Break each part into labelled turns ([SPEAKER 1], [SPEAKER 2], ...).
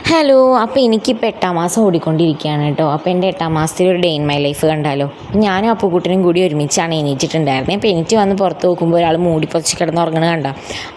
[SPEAKER 1] Hello. അപ്പോൾ എനിക്കിപ്പോൾ 8ാം മാസം ഓടിക്കൊണ്ടിരിക്കുകയാണ് കേട്ടോ. അപ്പോൾ എൻ്റെ 8ാം മാസത്തിൽ ഒരു ഡേ ഇൻ മൈ ലൈഫ് കണ്ടാലോ. ഞാനും അപ്പുക്കുട്ടനും കൂടി ഒരുമിച്ചാണ് എണീറ്റിട്ടുണ്ടായിരുന്നത്. അപ്പോൾ എനിക്ക് വന്ന് പുറത്ത് നോക്കുമ്പോൾ ഒരാൾ മൂടി പൊതിച്ച് കിടന്ന് ഉറങ്ങണ കണ്ട.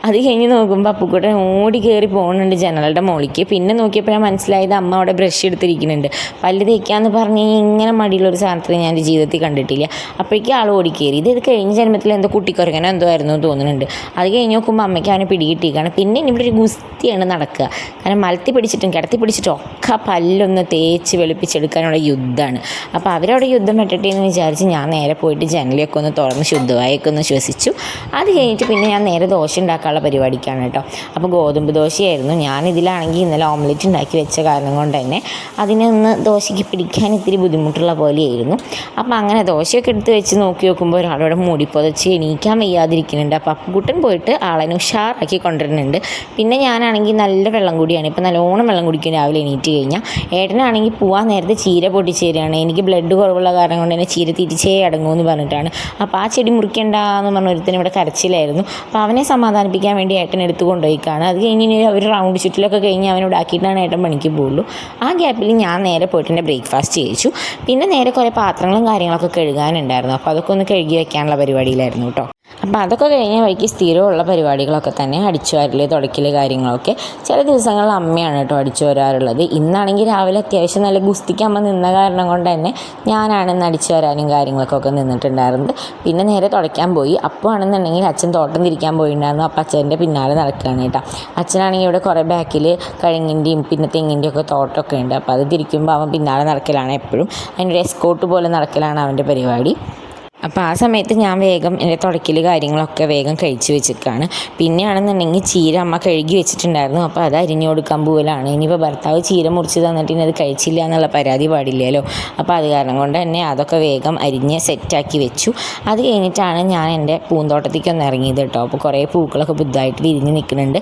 [SPEAKER 1] അത് കഴിഞ്ഞ് നോക്കുമ്പോൾ അപ്പുക്കുട്ടൻ ഓടി കയറി പോകുന്നുണ്ട് ജനലുടെ മുകളിലേക്ക്. പിന്നെ നോക്കിയപ്പോൾ ഞാൻ മനസ്സിലായത് അമ്മ അവിടെ ബ്രഷ് എടുത്തിരിക്കുന്നുണ്ട്. പല്ല് തേക്കാമെന്ന് പറഞ്ഞ് ഇങ്ങനെ മടിയുള്ളൊരു സാധനത്തിന് ഞാൻ എൻ്റെ ജീവിതത്തിൽ കണ്ടിട്ടില്ല. അപ്പോഴേക്കും ആൾ ഓടിക്കയറി. ഇത് കഴിഞ്ഞ ജന്മത്തിൽ എന്തോ കുട്ടിക്കുറങ്ങനോ എന്തോ ആയിരുന്നു തോന്നുന്നുണ്ട്. അത് കഴിഞ്ഞ് നോക്കുമ്പോൾ അമ്മയ്ക്ക് അവനെ പിടികിട്ടിയിരിക്കുകയാണ്. പിന്നെ ഇവിടെ ഒരു ഗുസ്തിയാണ് നടക്കുക. കാരണം മലത്തി പിടിച്ചിട്ടും കിടത്തി പിടിച്ചിട്ടും ഒക്കെ പല്ലൊന്ന് തേച്ച് വെളുപ്പിച്ചെടുക്കാനുള്ള യുദ്ധമാണ്. അപ്പോൾ അവരവിടെ യുദ്ധം വെട്ടട്ടെ എന്ന് വിചാരിച്ച് ഞാൻ നേരെ പോയിട്ട് ജനലൊക്കെ ഒന്ന് തുറന്ന് ശുദ്ധവായൊക്കെ ഒന്ന് ശ്വസിച്ചു. അത് കഴിഞ്ഞിട്ട് പിന്നെ ഞാൻ നേരെ ദോശ ഉണ്ടാക്കാനുള്ള പരിപാടിക്കാണ് കേട്ടോ. അപ്പോൾ ഗോതമ്പ് ദോശയായിരുന്നു. ഞാനിതിലാണെങ്കിൽ ഇന്നലെ ഓംലെറ്റ് ഉണ്ടാക്കി വെച്ച കാരണം കൊണ്ട് തന്നെ അതിനൊന്ന് ദോശയ്ക്ക് പിടിക്കാൻ ഇത്തിരി ബുദ്ധിമുട്ടുള്ള പോലെയായിരുന്നു. അപ്പോൾ അങ്ങനെ ദോശയൊക്കെ എടുത്ത് വെച്ച് നോക്കി നോക്കുമ്പോൾ ഒരാളോട് മൂടിപ്പൊതച്ച് എണീക്കാൻ വയ്യാതിരിക്കുന്നുണ്ട്. അപ്പോൾ അപ്പുകുട്ടൻ പോയിട്ട് ആളെ ഉഷാറാക്കി കൊണ്ടുവരുന്നുണ്ട്. പിന്നെ ഞാനാണെങ്കിൽ നല്ല വെള്ളം കൂടിയാണ്. ഇപ്പോൾ നല്ലോണം വെള്ളം കുടിക്കും രാവിലെ എണീറ്റ് കഴിഞ്ഞാൽ. ഏട്ടനാണെങ്കിൽ പോകാൻ നേരത്തെ ചീര പൊട്ടിച്ചേരുകയാണ്. എനിക്ക് ബ്ലഡ് കുറവുള്ള കാരണം കൊണ്ട് തന്നെ ചീര തിരിച്ചേ അടങ്ങുമെന്ന് പറഞ്ഞിട്ടാണ്. അപ്പോൾ ആ ചെടി മുറിക്കണ്ടെന്ന് പറഞ്ഞ ഒരുത്തനും ഇവിടെ കരച്ചിലായിരുന്നു. അപ്പോൾ അവനെ സമാധാനിപ്പിക്കാൻ വേണ്ടി ഏട്ടൻ എടുത്ത് കൊണ്ടുപോയിക്കാണ്. അത് കഴിഞ്ഞ് ഒരു റൗണ്ട് ചുറ്റിലൊക്കെ കഴിഞ്ഞ് അവനോട് ആക്കിയിട്ടാണ് ഏട്ടൻ പണിക്ക് പോകുള്ളൂ. ആ ഗ്യാപ്പിൽ ഞാൻ നേരെ പോയിട്ട് എൻ്റെ ബ്രേക്ക്ഫാസ്റ്റ് കഴിച്ചു. പിന്നെ നേരെ കുറേ പാത്രങ്ങളും കാര്യങ്ങളൊക്കെ കഴുകാനുണ്ടായിരുന്നു. അപ്പോൾ അതൊക്കെ ഒന്ന് കഴുകി വെക്കാനുള്ള പരിപാടിയിലായിരുന്നു കേട്ടോ. അപ്പോൾ അതൊക്കെ കഴിഞ്ഞ വഴിക്ക് സ്ഥിരമുള്ള പരിപാടികളൊക്കെ തന്നെ അടിച്ചു വാരൽ തുടയ്ക്കൽ കാര്യങ്ങളൊക്കെ ചില ദിവസങ്ങളിൽ അമ്മയാണ് കേട്ടോ അടിച്ചു വരാറുള്ളത്. ഇന്നാണെങ്കിൽ രാവിലെ അത്യാവശ്യം നല്ല ഗുസ്തിക്ക് അമ്മ നിന്ന കാരണം കൊണ്ട് തന്നെ ഞാനാണ് ഇന്ന് അടിച്ചു വരാനും കാര്യങ്ങൾക്കൊക്കെ നിന്നിട്ടുണ്ടായിരുന്നത്. പിന്നെ നേരെ തുടയ്ക്കാൻ പോയി. അപ്പോൾ ആണെന്നുണ്ടെങ്കിൽ അച്ഛൻ തോട്ടം തിരിക്കാൻ പോയിട്ടുണ്ടായിരുന്നു. അപ്പോൾ അച്ഛൻ്റെ പിന്നാലെ നടക്കുകയാണ് കേട്ടോ. അച്ഛനാണെങ്കിൽ ഇവിടെ കുറേ ബാക്കിൽ കഴുങ്ങിൻ്റെയും പിന്നെ തെങ്ങിൻ്റെയും ഒക്കെ തോട്ടമൊക്കെ ഉണ്ട്. അപ്പോൾ അത് തിരിക്കുമ്പോൾ അവൻ പിന്നാലെ നടക്കലാണ് എപ്പോഴും. അതിനൊരു എസ്കോട്ട് പോലെ നടക്കലാണ് അവൻ്റെ പരിപാടി. അപ്പോൾ ആ സമയത്ത് ഞാൻ വേഗം എൻ്റെ തുടയ്ക്കൽ കാര്യങ്ങളൊക്കെ വേഗം കഴിച്ച് വെച്ചിരിക്കുകയാണ്. പിന്നെയാണെന്നുണ്ടെങ്കിൽ ചീര അമ്മ കഴുകി വെച്ചിട്ടുണ്ടായിരുന്നു. അപ്പോൾ അത് അരിഞ്ഞു കൊടുക്കാൻ പോകലാണ്. ഇനിയിപ്പോൾ ഭർത്താവ് ചീര മുറിച്ച് തന്നിട്ട് ഇനി അത് കഴിച്ചില്ല എന്നുള്ള പരാതി പാടില്ലല്ലോ. അപ്പോൾ അത് കാരണം കൊണ്ട് തന്നെ അതൊക്കെ വേഗം അരിഞ്ഞ് സെറ്റാക്കി വെച്ചു. അത് കഴിഞ്ഞിട്ടാണ് ഞാൻ എൻ്റെ പൂന്തോട്ടത്തേക്ക് ഒന്ന് ഇറങ്ങിയത് കേട്ടോ. അപ്പോൾ കുറേ പൂക്കളൊക്കെ പുതുതായിട്ട് വിരിഞ്ഞ് നിൽക്കുന്നുണ്ട്.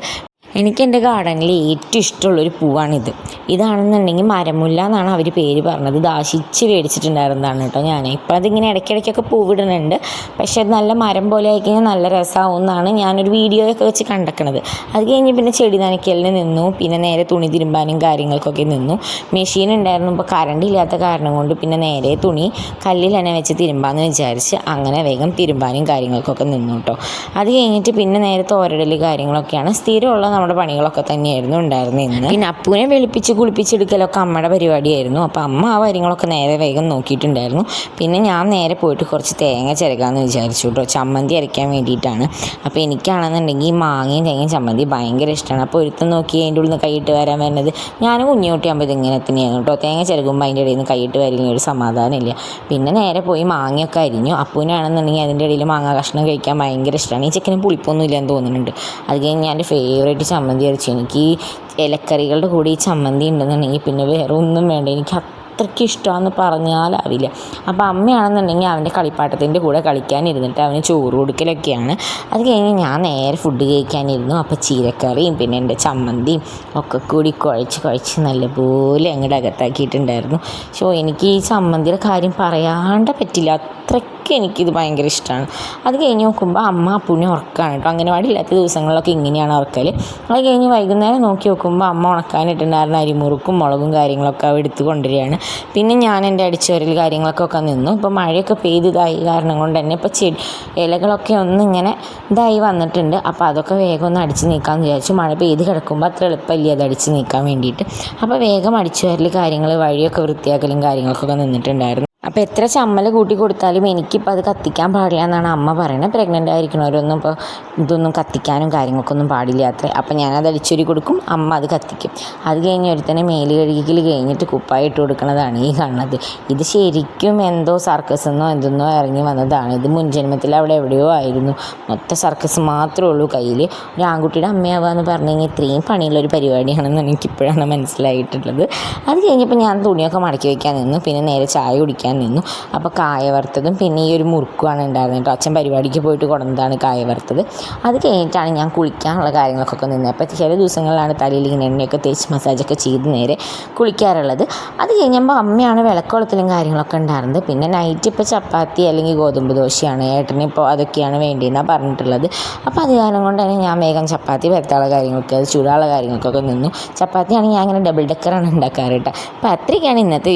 [SPEAKER 1] എനിക്കെൻ്റെ ഗാർഡനിൽ ഏറ്റവും ഇഷ്ടമുള്ളൊരു പൂവാണിത്. ഇതാണെന്നുണ്ടെങ്കിൽ മരമുല്ല എന്നാണ് അവർ പേര് പറഞ്ഞത്. ഇത് ആശിച്ച് മേടിച്ചിട്ടുണ്ടായിരുന്നതാണ് കേട്ടോ ഞാൻ. ഇപ്പോൾ അതിങ്ങനെ ഇടയ്ക്കിടയ്ക്കൊക്കെ പൂവിടുന്നുണ്ട്. പക്ഷേ അത് നല്ല മരം പോലെ ആയിക്കഴിഞ്ഞാൽ നല്ല രസമാവും എന്നാണ് ഞാനൊരു വീഡിയോയൊക്കെ വെച്ച് കണ്ടക്കണത്. അത് കഴിഞ്ഞ് പിന്നെ ചെടി നനയ്ക്കലിന് നിന്നു. പിന്നെ നേരെ തുണി തിരുമ്പാനും കാര്യങ്ങൾക്കൊക്കെ നിന്നു. മെഷീൻ ഉണ്ടായിരുന്നു. ഇപ്പോൾ കറണ്ട് ഇല്ലാത്ത കാരണം കൊണ്ട് പിന്നെ നേരെ തുണി കല്ലിൽ തന്നെ വെച്ച് തിരുമ്പാമെന്ന് വിചാരിച്ച് അങ്ങനെ വേഗം തിരുമ്പാനും കാര്യങ്ങൾക്കൊക്കെ നിന്നു കേട്ടോ. അത് കഴിഞ്ഞിട്ട് പിന്നെ നേരെ തോരടൽ കാര്യങ്ങളൊക്കെയാണ് സ്ഥിരമുള്ള നമ്മുടെ പണികളൊക്കെ തന്നെയായിരുന്നു ഉണ്ടായിരുന്നത് ഇന്ന്. പിന്നെ അപ്പൂനെ വെളുപ്പിച്ച് കുളിപ്പിച്ചെടുക്കലൊക്കെ അമ്മയുടെ പരിപാടിയായിരുന്നു. അപ്പോൾ അമ്മ ആ കാര്യങ്ങളൊക്കെ നേരെ വേഗം നോക്കിയിട്ടുണ്ടായിരുന്നു. പിന്നെ ഞാൻ നേരെ പോയിട്ട് കുറച്ച് തേങ്ങ ചിരകാമെന്ന് വിചാരിച്ചു കേട്ടോ. ചമ്മന്തി അരയ്ക്കാൻ വേണ്ടിയിട്ടാണ്. അപ്പോൾ എനിക്കാണെന്നുണ്ടെങ്കിൽ മാങ്ങയും തേങ്ങയും ചമ്മന്തി ഭയങ്കര ഇഷ്ടമാണ്. അപ്പോൾ ഒരുത്തം നോക്കി അതിൻ്റെ ഉള്ളിൽ നിന്ന് കൈയിട്ട് വരാൻ വരുന്നത് ഞാൻ കുഞ്ഞുകുട്ടിയാകുമ്പോൾ ഇതിങ്ങനെ തന്നെയായിരുന്നു കേട്ടോ. തേങ്ങ ചിരകുമ്പോൾ അതിൻ്റെ ഇടയിൽ നിന്ന് കൈയിട്ട് വരില്ലെങ്കിൽ ഒരു സമാധാനമില്ല. പിന്നെ നേരെ പോയി മാങ്ങയൊക്കെ അരിഞ്ഞു. അപ്പൂനാണെന്നുണ്ടെങ്കിൽ അതിൻ്റെ ഇടയിൽ മാങ്ങ കഷ്ണം കഴിക്കാൻ ഭയങ്കര ഇഷ്ടമാണ്. ഈ ചിക്കന് പുളിപ്പൊന്നും ഇല്ലെന്ന് തോന്നുന്നുണ്ട്. അത് കഴിഞ്ഞ് എൻ്റെ ഫേവറേറ്റ് ചമ്മന്തി അരച്ചു. എനിക്ക് ഈ ഇലക്കറികളുടെ കൂടെ ഈ ചമ്മന്തി ഉണ്ടെന്നുണ്ടെങ്കിൽ പിന്നെ വേറെ ഒന്നും വേണ്ട. എനിക്ക് അത്രയ്ക്ക് ഇഷ്ടമാണെന്ന് പറഞ്ഞാലാവില്ല. അപ്പോൾ അമ്മയാണെന്നുണ്ടെങ്കിൽ അവൻ്റെ കളിപ്പാട്ടത്തിൻ്റെ കൂടെ കളിക്കാനിരുന്നിട്ട് അവന് ചോറ് കൊടുക്കലൊക്കെയാണ്. അത് കഴിഞ്ഞ് ഞാൻ നേരെ ഫുഡ് കഴിക്കാനിരുന്നു. അപ്പോൾ ചീരക്കറിയും പിന്നെ എൻ്റെ ചമ്മന്തിയും ഒക്കെ കൂടി കുഴച്ച് നല്ലപോലെ അങ്ങോട്ട് അകത്താക്കിയിട്ടുണ്ടായിരുന്നു. സോ എനിക്ക് ഈ ചമ്മന്തിയുടെ കാര്യം പറയാണ്ട് പറ്റില്ല. അത്രയ്ക്ക് എനിക്കിത് ഭയങ്കര ഇഷ്ടമാണ്. അത് കഴിഞ്ഞ് നോക്കുമ്പോൾ അമ്മ അപ്പൂനെ ഉറക്കാണ് കേട്ടോ. അംഗനവാടി ഇല്ലാത്ത ദിവസങ്ങളിലൊക്കെ ഇങ്ങനെയാണ് ഉറക്കൽ. അത് കഴിഞ്ഞ് വൈകുന്നേരം നോക്കി നോക്കുമ്പോൾ അമ്മ ഉണക്കാനിട്ടുണ്ടായിരുന്ന അരിമുറുക്കും മുളകും കാര്യങ്ങളൊക്കെ അവ എടുത്ത് കൊണ്ടുവരികയാണ്. പിന്നെ ഞാൻ എൻ്റെ അടിച്ചുവരൽ കാര്യങ്ങളൊക്കെ നിന്നു. ഇപ്പോൾ മഴയൊക്കെ പെയ്തതായി കാരണം കൊണ്ട് തന്നെ ഇപ്പോൾ ഇലകളൊക്കെ ഒന്നിങ്ങനെ ഇതായി വന്നിട്ടുണ്ട്. അപ്പോൾ അതൊക്കെ വേഗം ഒന്ന് അടിച്ച് നീക്കാമെന്ന് വിചാരിച്ചു. മഴ പെയ്ത് കിടക്കുമ്പോൾ അത്ര എളുപ്പമില്ല അത് അടിച്ച് നീക്കാൻ വേണ്ടിയിട്ട്. അപ്പോൾ വേഗം അടിച്ചുവരൽ കാര്യങ്ങൾ വഴിയൊക്കെ വൃത്തിയാക്കലും കാര്യങ്ങൾക്കൊക്കെ നിന്നിട്ടുണ്ടായിരുന്നു. അപ്പോൾ എത്ര ചമ്മൽ കൂട്ടി കൊടുത്താലും എനിക്കിപ്പോൾ അത് കത്തിക്കാൻ പാടില്ല എന്നാണ് അമ്മ പറയുന്നത്. പ്രഗ്നൻ്റ് ആയിരിക്കണവരൊന്നും ഇപ്പോൾ ഇതൊന്നും കത്തിക്കാനും കാര്യങ്ങൾക്കൊന്നും പാടില്ല അത്രേ. അപ്പോൾ ഞാനത് അടിച്ചൊരി കൊടുക്കും, അമ്മ അത് കത്തിക്കും. അത് കഴിഞ്ഞ് ഒരുത്തന്നെ മേല് കഴുകിക്കൽ കഴിഞ്ഞിട്ട് കുപ്പായി ഇട്ട് കൊടുക്കണതാണ് ഈ കാണുന്നത്. ഇത് ശരിക്കും എന്തോ സർക്കസ് എന്നോ എന്തെന്നോ ഇറങ്ങി വന്നതാണ്. ഇത് മുൻജന്മത്തിൽ അവിടെ എവിടെയോ ആയിരുന്നു. മൊത്തം സർക്കസ് മാത്രമേ ഉള്ളൂ കയ്യിൽ. ഒരു ആൺകുട്ടിയുടെ അമ്മയാവുക എന്ന് പറഞ്ഞു കഴിഞ്ഞാൽ ഇത്രയും പണിയുള്ളൊരു പരിപാടിയാണെന്ന് എനിക്കിപ്പോഴാണ് മനസ്സിലായിട്ടുള്ളത്. അത് കഴിഞ്ഞപ്പോൾ ഞാൻ തുണിയൊക്കെ മടക്കി വയ്ക്കാൻ നിന്നു. പിന്നെ നേരെ ചായ കുടിക്കാൻ ഞാൻ നിന്നു. അപ്പോൾ കായ വറുത്തതും പിന്നെ ഈ ഒരു മുറുക്കുമാണ് ഉണ്ടായിരുന്നത് കേട്ടോ. അച്ഛൻ പരിപാടിക്ക് പോയിട്ട് കൊണ്ടുവന്നതാണ് കായ വറുത്തത്. അത് കഴിഞ്ഞിട്ടാണ് ഞാൻ കുളിക്കാനുള്ള കാര്യങ്ങളൊക്കെ നിന്നത്. അപ്പോൾ ചില ദിവസങ്ങളിലാണ് തലയിൽ ഇങ്ങനെ എണ്ണയൊക്കെ തേച്ച് മസാജൊക്കെ ചെയ്ത് നേരെ കുളിക്കാറുള്ളത്. അത് കഴിഞ്ഞപ്പോൾ അമ്മയാണ് വിളക്കുകൊളുത്തലും കാര്യങ്ങളൊക്കെ ഉണ്ടായിരുന്നത്. പിന്നെ നൈറ്റ് ഇപ്പോൾ ചപ്പാത്തി അല്ലെങ്കിൽ ഗോതമ്പ് ദോശയാണ്, ഏട്ടന് ഇപ്പോൾ അതൊക്കെയാണ് വേണ്ടിയെന്നാണ് പറഞ്ഞിട്ടുള്ളത്. അപ്പോൾ അത് കാരണം കൊണ്ട് തന്നെ ഞാൻ വേഗം ചപ്പാത്തി പരത്താനുള്ള കാര്യങ്ങൾക്ക്, അത് ചൂടാനുള്ള കാര്യങ്ങൾക്കൊക്കെ നിന്നു. ചപ്പാത്തിയാണെങ്കിൽ ഞാൻ അങ്ങനെ ഡബിൾ ഡെക്കറാണ് ഉണ്ടാക്കാറ് കേട്ടോ. അപ്പോൾ അത്രയൊക്കെയാണ് ഇന്നത്തെ